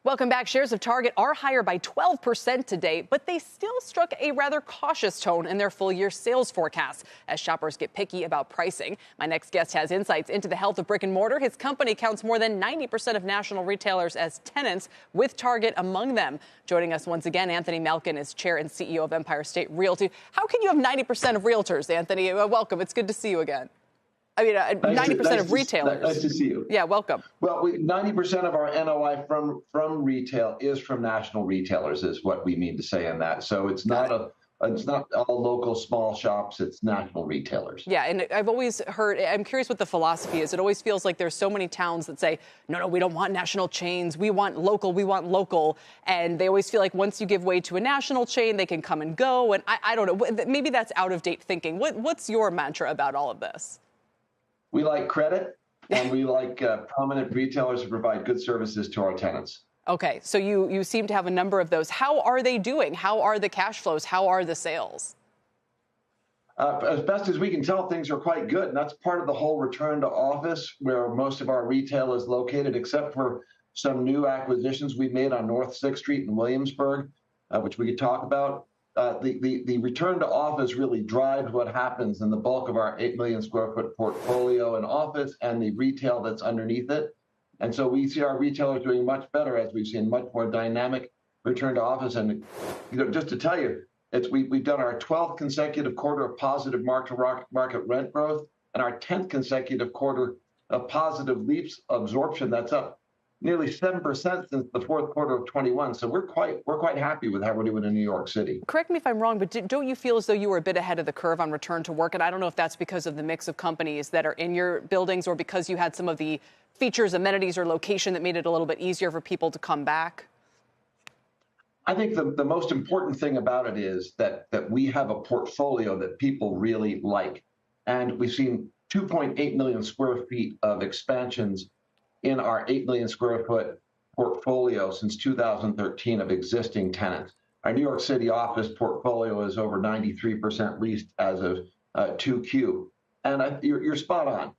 Welcome back. Shares of Target are higher by 12% today, but they still struck a rather cautious tone in their full-year sales forecast as shoppers get picky about pricing. My next guest has insights into the health of brick and mortar. His company counts more than 90% of national retailers as tenants, with Target among them. Joining us once again, Anthony Malkin is chair and CEO of Empire State Realty. How can you have 90% of realtors, Anthony? Welcome. It's good to see you again. I mean, 90% of retailers. Nice to see you. Yeah, welcome. Well, 90% of our NOI from retail is from national retailers, is what we mean to say in that. So it's not all local small shops. It's national retailers. Yeah, and I've always heard, I'm curious what the philosophy is. It always feels like there's so many towns that say, no, we don't want national chains. We want local. And they always feel like once you give way to a national chain, they can come and go. And I don't know, maybe that's out of date thinking. What's your mantra about all of this? We like credit, and we like prominent retailers who provide good services to our tenants. Okay, so you seem to have a number of those. How are they doing? How are the cash flows? How are the sales? As best as we can tell, things are quite good, and that's part of the whole return to office where most of our retail is located, except for some new acquisitions we made on North 6th Street in Williamsburg, which we could talk about. The return to office really drives what happens in the bulk of our 8 million square foot portfolio in office and the retail that's underneath it. And so we see our retailers doing much better as we've seen much more dynamic return to office. And just to tell you, we've done our 12th consecutive quarter of positive market rent growth and our 10th consecutive quarter of positive lease absorption. That's up nearly 7% since the fourth quarter of 21. So we're quite happy with how we're doing in New York City. Correct me if I'm wrong, but don't you feel as though you were a bit ahead of the curve on return to work? And I don't know if that's because of the mix of companies that are in your buildings or because you had some of the features, amenities, or location that made it a little bit easier for people to come back. I think the most important thing about it is that we have a portfolio that people really like. And we've seen 2.8 million square feet of expansions in our 8 million square foot portfolio since 2013 of existing tenants. Our New York City office portfolio is over 93% leased as of 2Q. And you're spot on.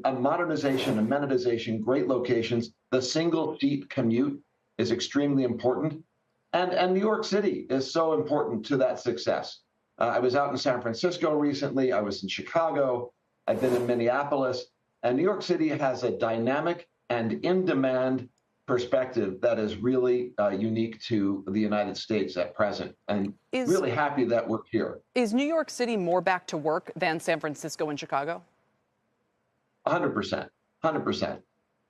A modernization, amenitization, great locations. The single seat commute is extremely important. And New York City is so important to that success. I was out in San Francisco recently. I was in Chicago. I've been in Minneapolis. And New York City has a dynamic and in-demand perspective that is really unique to the United States at present. And really happy that we're here. Is New York City more back to work than San Francisco and Chicago? 100%.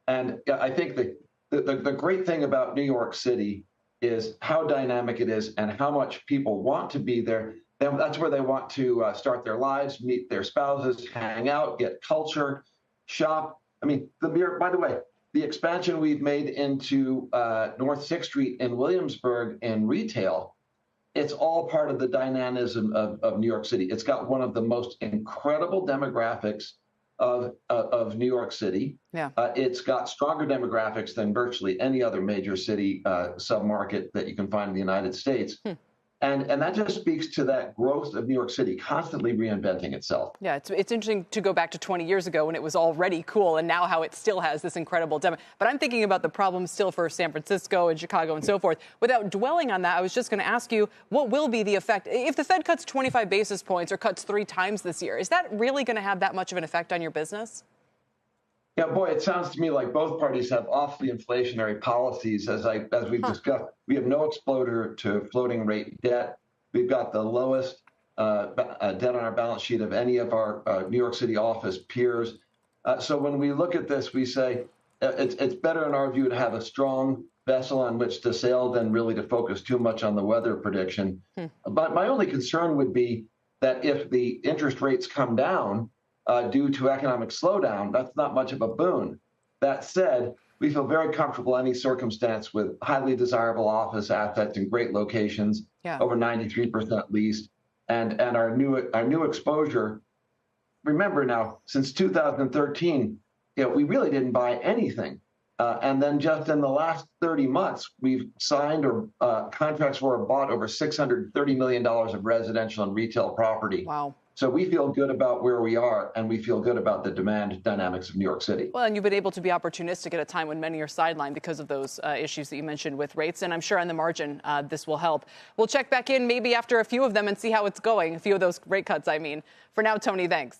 And I think the great thing about New York City is how dynamic it is and how much people want to be there. That's where they want to start their lives, meet their spouses, hang out, get culture, shop. I mean, by the way, the expansion we've made into North 6th Street in Williamsburg in retail, it's all part of the dynamism of New York City. It's got one of the most incredible demographics of New York City. Yeah. It's got stronger demographics than virtually any other major city submarket that you can find in the United States. And that just speaks to that growth of New York City constantly reinventing itself. Yeah, it's interesting to go back to 20 years ago when it was already cool and now how it still has this incredible demo. But I'm thinking about the problems still for San Francisco and Chicago and so forth. Without dwelling on that, I was just going to ask you, what will be the effect? If the Fed cuts 25 basis points or cuts 3 times this year, is that really going to have that much of an effect on your business? Yeah, boy, it sounds to me like both parties have awfully inflationary policies. As we've discussed, we have no exposure to floating rate debt. We've got the lowest debt on our balance sheet of any of our New York City office peers. So when we look at this, we say it's better in our view to have a strong vessel on which to sail than really to focus too much on the weather prediction. But my only concern would be that if the interest rates come down, due to economic slowdown, that's not much of a boon. That said, we feel very comfortable in any circumstance with highly desirable office assets in great locations, over 93% leased, and our new exposure. Remember now, since 2013, we really didn't buy anything. And then just in the last 30 months, we've signed or contracts for or bought over $630 million of residential and retail property. Wow. So we feel good about where we are, and we feel good about the demand dynamics of New York City. Well, and you've been able to be opportunistic at a time when many are sidelined because of those issues that you mentioned with rates. And I'm sure on the margin, this will help. We'll check back in maybe after a few of them and see how it's going. A few of those rate cuts, I mean. For now, Tony, thanks.